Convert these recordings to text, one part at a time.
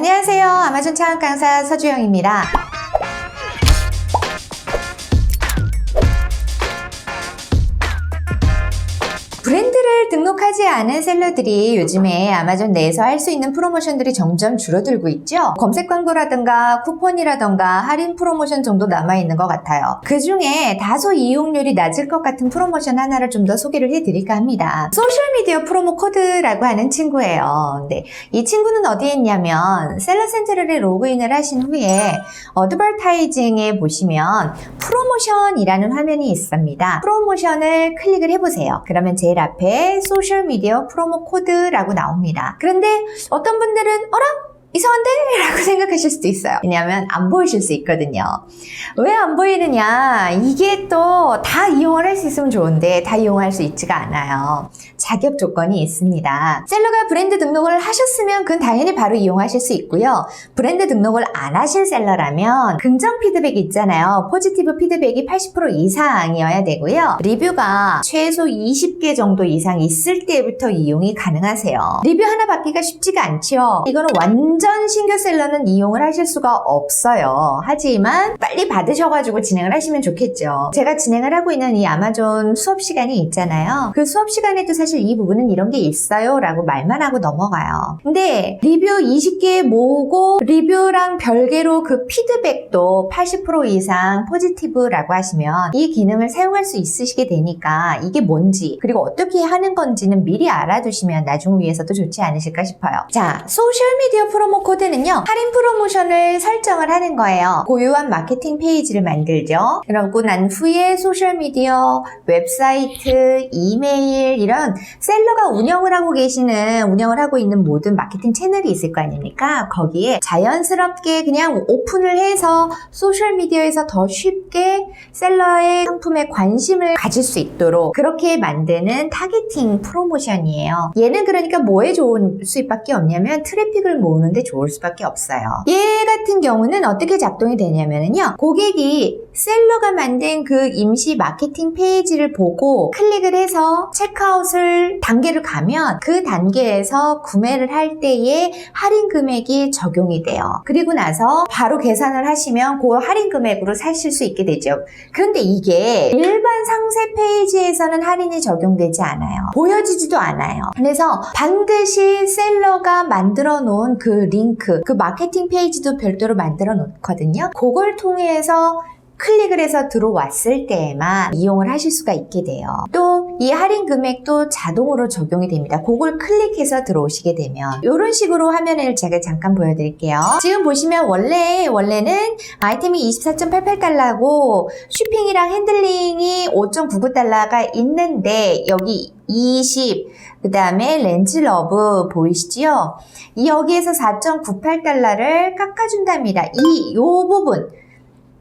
안녕하세요. 아마존 창업 강사 서주영입니다. 브랜드를 등록하지 않은 셀러들이 요즘에 아마존 내에서 할 수 있는 프로모션들이 점점 줄어들고 있죠. 검색 광고라든가 쿠폰이라든가 할인 프로모션 정도 남아있는 것 같아요. 그 중에 다소 이용률이 낮을 것 같은 프로모션 하나를 좀 더 소개를 해드릴까 합니다. 소셜미디어 프로모 코드라고 하는 친구예요. 네, 이 친구는 어디에 있냐면 셀러 센트럴에 로그인을 하신 후에 어드버타이징에 보시면 프로모션이라는 화면이 있습니다. 프로모션을 클릭을 해보세요. 그러면 제일 앞에 소셜미디어 프로모 코드라고 나옵니다. 그런데 어떤 분들은 어라? 이상한데? 라고 생각하실 수도 있어요. 왜냐하면 안 보이실 수 있거든요. 왜 안 보이느냐? 이게 또 다 이용을 할 수 있으면 좋은데 다 이용할 수 있지가 않아요. 자격 조건이 있습니다. 셀러가 브랜드 등록을 하셨으면 그건 당연히 바로 이용하실 수 있고요. 브랜드 등록을 안 하신 셀러라면 긍정 피드백이 있잖아요. 포지티브 피드백이 80% 이상이어야 되고요. 리뷰가 최소 20개 정도 이상 있을 때부터 이용이 가능하세요. 리뷰 하나 받기가 쉽지가 않죠. 이거는 완전 신규 셀러는 이용을 하실 수가 없어요. 하지만 빨리 받으셔가지고 진행을 하시면 좋겠죠. 제가 진행을 하고 있는 이 아마존 수업 시간이 있잖아요. 그 수업 시간에도 사실 이 부분은 이런 게 있어요 라고 말만 하고 넘어가요. 근데 리뷰 20개 모으고 리뷰랑 별개로 그 피드백도 80% 이상 포지티브라고 하시면 이 기능을 사용할 수 있으시게 되니까 이게 뭔지 그리고 어떻게 하는 건지는 미리 알아두시면 나중을 위해서도 좋지 않으실까 싶어요. 자, 소셜미디어 프로모 코드는요, 할인 프로모션을 설정을 하는 거예요. 고유한 마케팅 페이지를 만들죠. 그러고 난 후에 소셜미디어, 웹사이트, 이메일 이런 셀러가 운영을 하고 있는 모든 마케팅 채널이 있을 거 아닙니까? 거기에 자연스럽게 그냥 오픈을 해서 소셜미디어에서 더 쉽게 셀러의 상품에 관심을 가질 수 있도록 그렇게 만드는 타겟팅 프로모션이에요. 얘는 그러니까 뭐에 좋은 수입밖에 없냐면 트래픽을 모으는데 좋을 수밖에 없어요. 얘 같은 경우는 어떻게 작동이 되냐면요, 고객이 셀러가 만든 그 임시 마케팅 페이지를 보고 클릭을 해서 체크아웃을 단계를 가면 그 단계에서 구매를 할 때의 할인 금액이 적용이 돼요. 그리고 나서 바로 계산을 하시면 그 할인 금액으로 사실 수 있게 되죠. 그런데 이게 일반 상세 페이지에서는 할인이 적용되지 않아요. 보여지지도 않아요. 그래서 반드시 셀러가 만들어 놓은 그 링크, 그 마케팅 페이지도 별도로 만들어 놓거든요. 그걸 통해서 클릭을 해서 들어왔을 때에만 이용을 하실 수가 있게 돼요. 또 이 할인 금액도 자동으로 적용이 됩니다. 그걸 클릭해서 들어오시게 되면 이런 식으로 화면을 제가 잠깐 보여드릴게요. 지금 보시면 원래는 아이템이 24.88달러고 쇼핑이랑 핸들링이 5.99달러가 있는데 여기 20, 그 다음에 렌즈러브 보이시죠? 여기에서 4.98달러를 깎아준답니다. 요 부분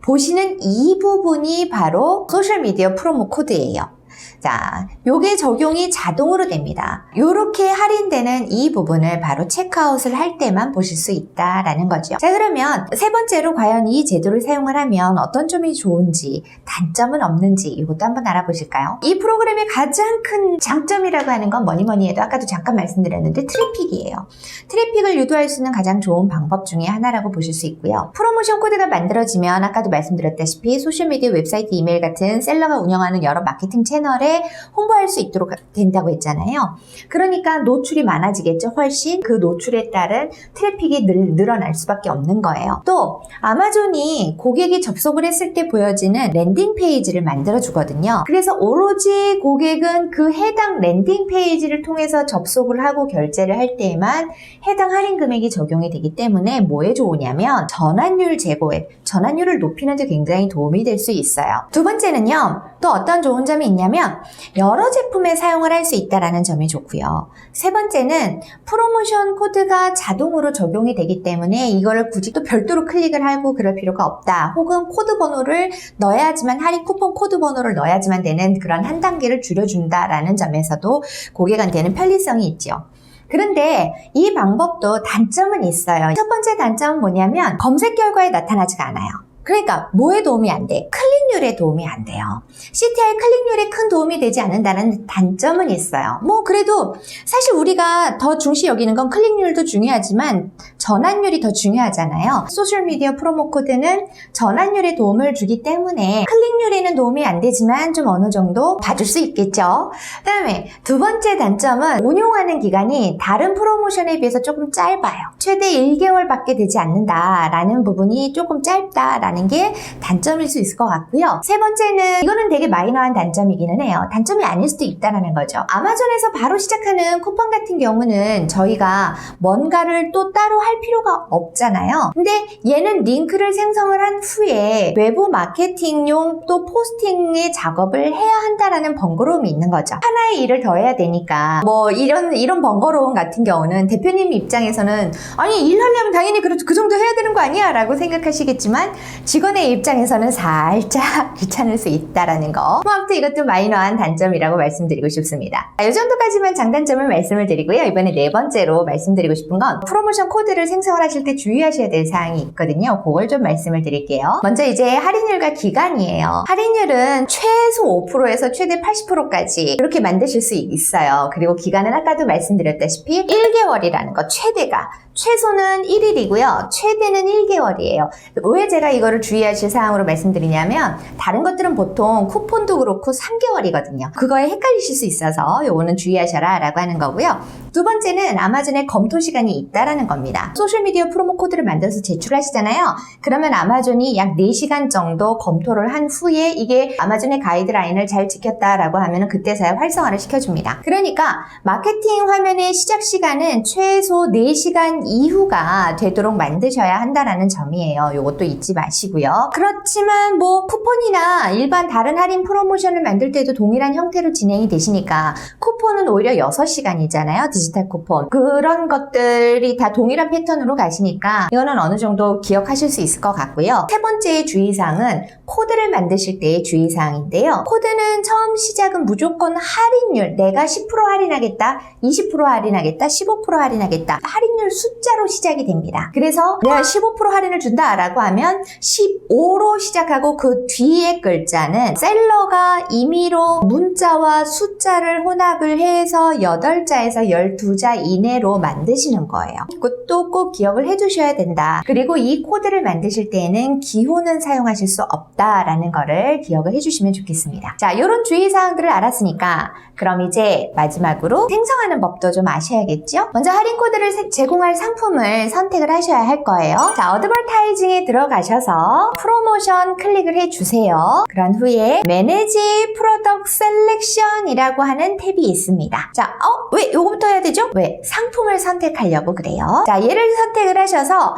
보시는 이 부분이 바로 소셜미디어 프로모 코드예요. 자, 요게 적용이 자동으로 됩니다. 요렇게 할인되는 이 부분을 바로 체크아웃을 할 때만 보실 수 있다라는 거죠. 자, 그러면 세 번째로 과연 이 제도를 사용을 하면 어떤 점이 좋은지, 단점은 없는지 이것도 한번 알아보실까요? 이 프로그램의 가장 큰 장점이라고 하는 건 뭐니 해도 아까도 잠깐 말씀드렸는데 트래픽이에요. 트래픽을 유도할 수 있는 가장 좋은 방법 중에 하나라고 보실 수 있고요. 프로모션 코드가 만들어지면 아까도 말씀드렸다시피 소셜미디어, 웹사이트, 이메일 같은 셀러가 운영하는 여러 마케팅 채널에 홍보할 수 있도록 된다고 했잖아요. 그러니까 노출이 많아지겠죠. 훨씬 그 노출에 따른 트래픽이 늘어날 수밖에 없는 거예요. 또 아마존이 고객이 접속을 했을 때 보여지는 랜딩 페이지를 만들어 주거든요. 그래서 오로지 고객은 그 해당 랜딩 페이지를 통해서 접속을 하고 결제를 할 때에만 해당 할인 금액이 적용이 되기 때문에 뭐에 좋으냐면 전환율 제고에, 전환율을 높이는 데 굉장히 도움이 될 수 있어요. 두 번째는요, 또 어떤 좋은 점이 있냐면 여러 제품에 사용을 할 수 있다는 점이 좋고요. 세 번째는 프로모션 코드가 자동으로 적용이 되기 때문에 이거를 굳이 또 별도로 클릭을 하고 그럴 필요가 없다. 혹은 코드 번호를 넣어야지만, 할인 쿠폰 코드 번호를 넣어야지만 되는 그런 한 단계를 줄여준다라는 점에서도 고객한테는 편리성이 있죠. 그런데 이 방법도 단점은 있어요. 첫 번째 단점은 뭐냐면 검색 결과에 나타나지가 않아요. 그러니까 뭐에 도움이 안 돼? 클릭률에 도움이 안 돼요. CTR 클릭률에 큰 도움이 되지 않는다는 단점은 있어요. 뭐 그래도 사실 우리가 더 중시 여기는 건 클릭률도 중요하지만 전환율이 더 중요하잖아요. 소셜미디어 프로모 코드는 전환율에 도움을 주기 때문에 클릭률에는 도움이 안 되지만 좀 어느 정도 봐줄 수 있겠죠. 그 다음에 두 번째 단점은 운용하는 기간이 다른 프로모션에 비해서 조금 짧아요. 최대 1개월밖에 되지 않는다라는 부분이 조금 짧다라는 게 단점일 수 있을 것 같고요. 세 번째는 이거는 되게 마이너한 단점이기는 해요. 단점이 아닐 수도 있다는 거죠. 아마존에서 바로 시작하는 쿠폰 같은 경우는 저희가 뭔가를 또 따로 할 필요가 없잖아요. 근데 얘는 링크를 생성을 한 후에 외부 마케팅용 또 포스팅의 작업을 해야 한다라는 번거로움이 있는 거죠. 하나의 일을 더 해야 되니까 뭐 이런 번거로움 같은 경우는 대표님 입장에서는 아니 일 하려면 당연히 그 정도 해야 되는 거 아니야? 라고 생각하시겠지만 직원의 입장에서는 살짝 귀찮을 수 있다라는 거. 뭐 아무튼 이것도 마이너한 단점이라고 말씀드리고 싶습니다. 이 정도까지만 장단점을 말씀을 드리고요. 이번에 네 번째로 말씀드리고 싶은 건 프로모션 코드를 생성을 하실 때 주의하셔야 될 사항이 있거든요. 그걸 좀 말씀을 드릴게요. 먼저 이제 할인율과 기간이에요. 할인율은 최소 5%에서 최대 80%까지 이렇게 만드실 수 있어요. 그리고 기간은 아까도 말씀드렸다시피 1개월이라는 거, 최대가. 최소는 1일이고요. 최대는 1개월이에요. 왜 제가 이거를 주의하실 사항으로 말씀드리냐면 다른 것들은 보통 쿠폰도 그렇고 3개월이거든요. 그거에 헷갈리실 수 있어서 요거는 주의하셔라 라고 하는 거고요. 두 번째는 아마존에 검토 시간이 있다라는 겁니다. 소셜미디어 프로모 코드를 만들어서 제출하시잖아요. 그러면 아마존이 약 4시간 정도 검토를 한 후에 이게 아마존의 가이드라인을 잘 지켰다라고 하면 그때서야 활성화를 시켜줍니다. 그러니까 마케팅 화면의 시작 시간은 최소 4시간 이후가 되도록 만드셔야 한다라는 점이에요. 요것도 잊지 마시고요. 그렇지만 뭐 쿠폰이나 일반 다른 할인 프로모션을 만들 때도 동일한 형태로 진행이 되시니까 쿠폰은 오히려 6시간이잖아요. 디지털 쿠폰. 그런 것들이 다 동일한 패턴으로 가시니까 이거는 어느 정도 기억하실 수 있을 것 같고요. 세 번째 주의사항은 코드를 만드실 때의 주의사항인데요. 코드는 처음 시작은 무조건 할인율, 내가 10% 할인하겠다, 20% 할인하겠다, 15% 할인하겠다. 할인율 숫자로 시작이 됩니다. 그래서 내가 15% 할인을 준다라고 하면 15로 시작하고 그 뒤에 글자는 셀러가 임의로 문자와 숫자를 혼합을 해서 8자에서 12자 이내로 만드시는 거예요. 그것도 꼭 기억을 해주셔야 된다. 그리고 이 코드를 만드실 때에는 기호는 사용하실 수 없다라는 거를 기억을 해주시면 좋겠습니다. 자, 이런 주의사항들을 알았으니까 그럼 이제 마지막으로 생성하는 법도 좀 아셔야겠죠? 먼저 할인 코드를 제공할 상품을 선택을 하셔야 할 거예요. 자, 어드버타이징에 들어가셔서 프로모션 클릭을 해주세요. 그런 후에 매니지 프로덕트 셀렉션이라고 하는 탭이 있습니다. 자, 왜 요거부터 해야 되죠? 왜? 상품을 선택하려고 그래요. 자, 얘를 선택을 하셔서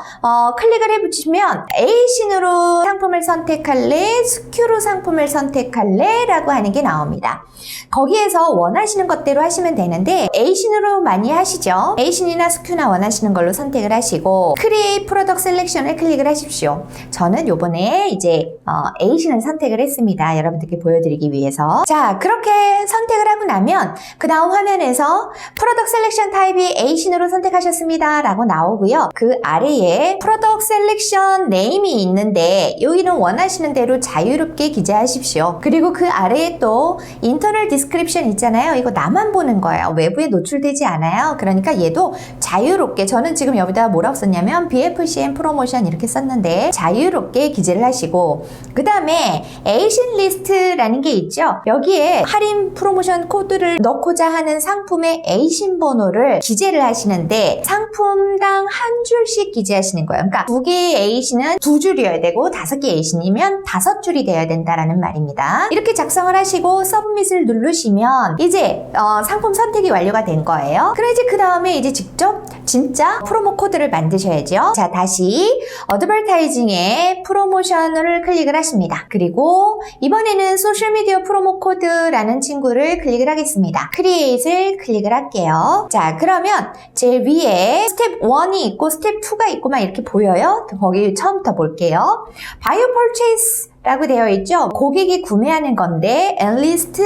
클릭을 해보시면 에이신으로 상품을 선택할래? 스큐로 상품을 선택할래? 라고 하는 게 나옵니다. 거기에서 원하시는 것대로 하시면 되는데 에이신으로 많이 하시죠. 에이신이나 스큐나 원하시는 걸로 선택을 하시고 크리에이트 프로덕트 셀렉션을 클릭을 하십시오. 저는 요번에 이제 에이신을 선택을 했습니다. 여러분들께 보여드리기 위해서. 자, 그렇게 선택을 하고 나면 그 다음 화면에서 프로덕트 셀렉션 타입이 에이신으로 선택하셨습니다 라고 나오고요. 그 아래에 프로덕트 셀렉션 네임이 있는데 여기는 원하시는 대로 자유롭게 기재하십시오. 그리고 그 아래에 또 인터널 디스크립션 있잖아요. 이거 나만 보는 거예요. 외부에 노출되지 않아요. 그러니까 얘도 자유롭게, 저는 지금 여기다 뭐라고 썼냐면 BFCM 프로모션 이렇게 썼는데 자유롭게 기재를 하시고, 그 다음에 에이신 리스트라는 게 있죠. 여기에 할인 프로모션 코드를 넣고자 하는 상품의 에이신 번호를 기재를 하시는데 상품당 한 줄씩 기재하시는 거예요. 그러니까 2개의 에이신은 2줄이어야 되고 5개 에이신이면 5줄이 되어야 된다라는 말입니다. 이렇게 작성을 하시고 서브밋을 누르시면 이제 상품 선택이 완료가 된 거예요. 그럼 이제 그 다음에 이제 직접 진짜 프로모 코드를 만드셔야죠. 자, 다시 어드버타이징에 프로모션을 클릭을 하십니다. 그리고 이번에는 소셜미디어 프로모 코드라는 친구를 클릭을 하겠습니다. 크리에이트를 클릭을 할게요. 자, 그러면 제 위에 스텝 1이 있고 스텝 2가 있고 막 이렇게 보여요. 거기 처음부터 볼게요. 바이오 퍼체이스 라고 되어 있죠. 고객이 구매하는 건데 enlist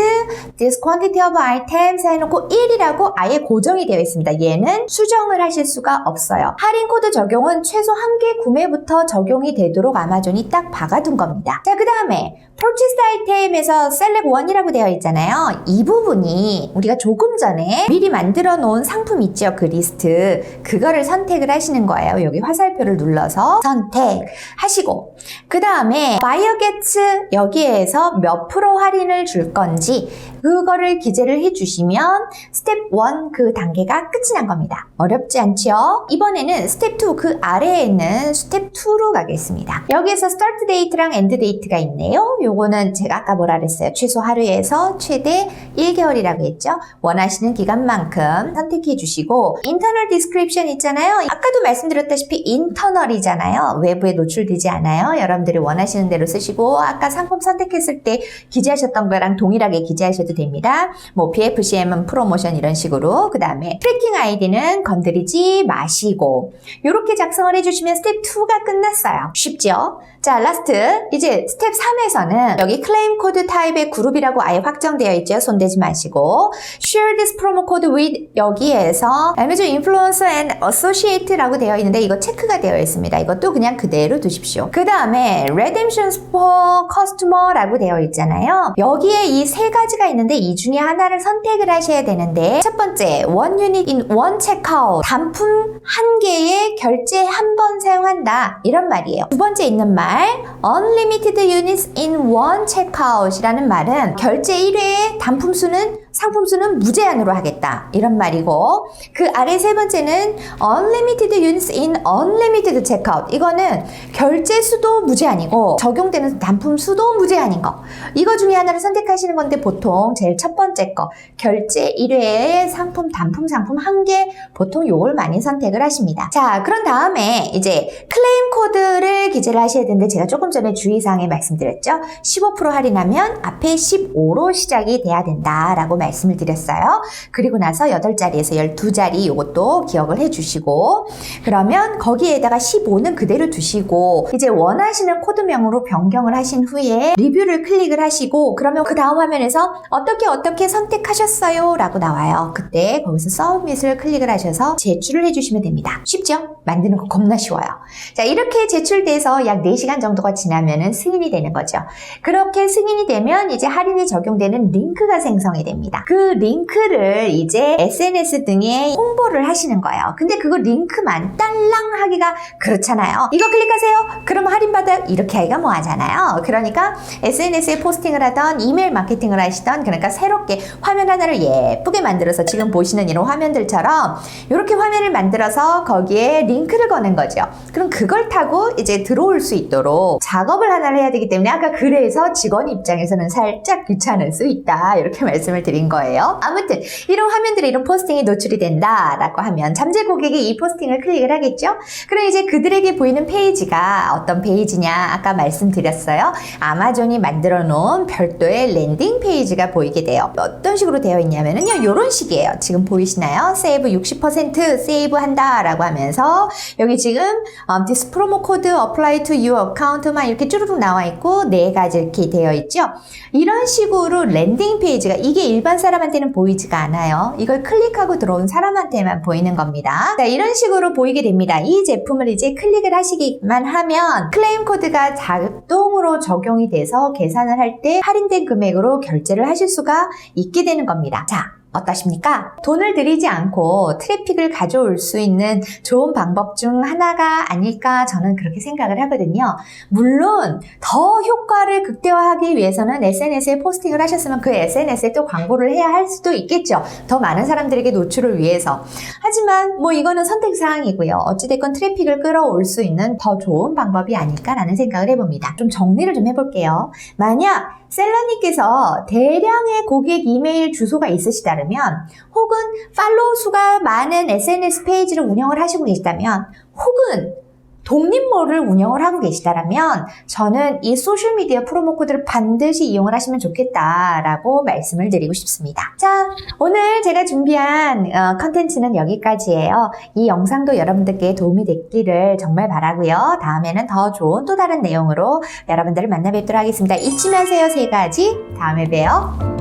this quantity of items 해놓고 1이라고 아예 고정이 되어 있습니다. 얘는 수정을 하실 수가 없어요. 할인 코드 적용은 최소 1개 구매부터 적용이 되도록 아마존이 딱 박아둔 겁니다. 자, 그 다음에 purchased item에서 select 1이라고 되어 있잖아요. 이 부분이 우리가 조금 전에 미리 만들어 놓은 상품 있죠. 그 리스트. 그거를 선택을 하시는 거예요. 여기 화살표를 눌러서 선택하시고 그 다음에 buyer gets 여기에서 몇 프로 할인을 줄 건지 그거를 기재를 해주시면 스텝 1 그 단계가 끝이 난 겁니다. 어렵지 않죠? 이번에는 스텝 2 그 아래에 있는 스텝 2로 가겠습니다. 여기에서 start date랑 end date가 있네요. 요거는 제가 아까 뭐라 그랬어요? 최소 하루에서 최대 1개월이라고 했죠? 원하시는 기간만큼 선택해 주시고 internal description 있잖아요. 아까도 말씀드렸다시피 internal이잖아요. 외부에 노출되지 않아요. 여러분들이 원하시는 대로 쓰시고 아까 상품 선택했을 때 기재하셨던 거랑 동일하게 기재하셔도 됩니다. 뭐 BFCM은 프로모션 이런 식으로 그 다음에 트래킹 아이디는 건드리지 마시고 이렇게 작성을 해주시면 스텝 2가 끝났어요. 쉽죠? 자, 라스트 이제 스텝 3에서는 여기 클레임 코드 타입의 그룹이라고 아예 확정되어 있죠. 손대지 마시고 share this promo code with 여기에서 Amazon Influencer and Associate라고 되어 있는데 이거 체크가 되어 있습니다. 이것도 그냥 그대로 두십시오. 그 다음에 redemptions for customer라고 되어 있잖아요. 여기에 이 세 가지가 있는데 이 중에 하나를 선택을 하셔야 되는데 첫 번째 one unit in one checkout 단품 한 개의 결제 한 번 사용한다 이런 말이에요. 두 번째 있는 말 unlimited units in one checkout 이라는 말은 결제 1회의 단품 수는 상품 수는 무제한으로 하겠다 이런 말이고 그 아래 세 번째는 unlimited units in unlimited checkout 이거는 결제 수도 무제한이고 적용되는 단품 수도 무제한인 거 이거 중에 하나를 선택하시는 건데 보통 제일 첫 번째 거 결제 1회의 상품 단품 상품 한 개 보통 요걸 많이 선택을 하십니다. 자 그런 다음에 이제 클레임 코드를 기재를 하셔야 되는데 제가 조금 전에 주의사항에 말씀드렸죠. 15% 할인하면 앞에 15로 시작이 돼야 된다라고 말씀을 드렸어요. 그리고 나서 8자리에서 12자리 이것도 기억을 해주시고 그러면 거기에다가 15는 그대로 두시고 이제 원하시는 코드명으로 변경을 하신 후에 리뷰를 클릭을 하시고 그러면 그 다음 화면에서 어떻게 선택하셨어요? 라고 나와요. 그때 거기서 서브밋을 클릭을 하셔서 제출을 해주시면 됩니다. 쉽죠? 만드는 거 겁나 쉬워요. 자 이렇게 제출돼서 약 4시간 정도가 지나면은 승인이 되는 거죠. 그렇게 승인이 되면 이제 할인이 적용되는 링크가 생성이 됩니다. 그 링크를 이제 SNS 등에 홍보를 하시는 거예요. 근데 그거 링크만 딸랑 하기가 그렇잖아요. 이거 클릭하세요. 그럼 할인받아 이렇게 하기가 뭐하잖아요. 그러니까 SNS에 포스팅을 하던 이메일 마케팅을 하시던 그러니까 새롭게 화면 하나를 예쁘게 만들어서 지금 보시는 이런 화면들처럼 이렇게 화면을 만들어서 거기에 링크를 거는 거죠. 그럼 그걸 타고 이제 들어올 수 있도록 작업을 하나를 해야 되기 때문에 아까 그래서 직원 입장에서는 살짝 귀찮을 수 있다 이렇게 말씀을 드린 거예요. 아무튼 이런 화면들에 이런 포스팅이 노출이 된다라고 하면 잠재 고객이 이 포스팅을 클릭을 하겠죠. 그럼 이제 그들에게 보이는 페이지가 어떤 페이지냐 아까 말씀드렸어요. 아마존이 만들어 놓은 별도의 랜딩 페이지가 보이게 돼요. 어떤 식으로 되어 있냐면요 이런 식이에요. 지금 보이시나요? 세이브 60% 세이브 한다라고 하면서 여기 지금 this promo code apply to your account만 이렇게 쭈르륵 나와 있고 4가지 이렇게 되어 있죠. 이런 식으로 랜딩 페이지가 이게 일반 사람한테는 보이지가 않아요. 이걸 클릭하고 들어온 사람한테만 보이는 겁니다. 자, 이런 식으로 보이게 됩니다. 이 제품을 이제 클릭을 하시기만 하면 클레임 코드가 자동으로 적용이 돼서 계산을 할 때 할인된 금액으로 결제를 하실 수가 있게 되는 겁니다. 자, 어떠십니까? 돈을 들이지 않고 트래픽을 가져올 수 있는 좋은 방법 중 하나가 아닐까 저는 그렇게 생각을 하거든요. 물론 더 효과를 극대화하기 위해서는 SNS에 포스팅을 하셨으면 그 SNS에 또 광고를 해야 할 수도 있겠죠. 더 많은 사람들에게 노출을 위해서. 하지만 뭐 이거는 선택사항이고요. 어찌됐건 트래픽을 끌어올 수 있는 더 좋은 방법이 아닐까라는 생각을 해봅니다. 좀 정리를 좀 해볼게요. 만약 셀러님께서 대량의 고객 이메일 주소가 있으시다면 혹은 팔로우 수가 많은 SNS 페이지를 운영을 하시고 계시다면 혹은 독립몰을 운영을 하고 계시다라면 저는 이 소셜미디어 프로모 코드를 반드시 이용을 하시면 좋겠다라고 말씀을 드리고 싶습니다. 자, 오늘 제가 준비한 컨텐츠는 여기까지예요. 이 영상도 여러분들께 도움이 됐기를 정말 바라고요. 다음에는 더 좋은 또 다른 내용으로 여러분들을 만나 뵙도록 하겠습니다. 잊지 마세요, 3가지. 다음에 봬요.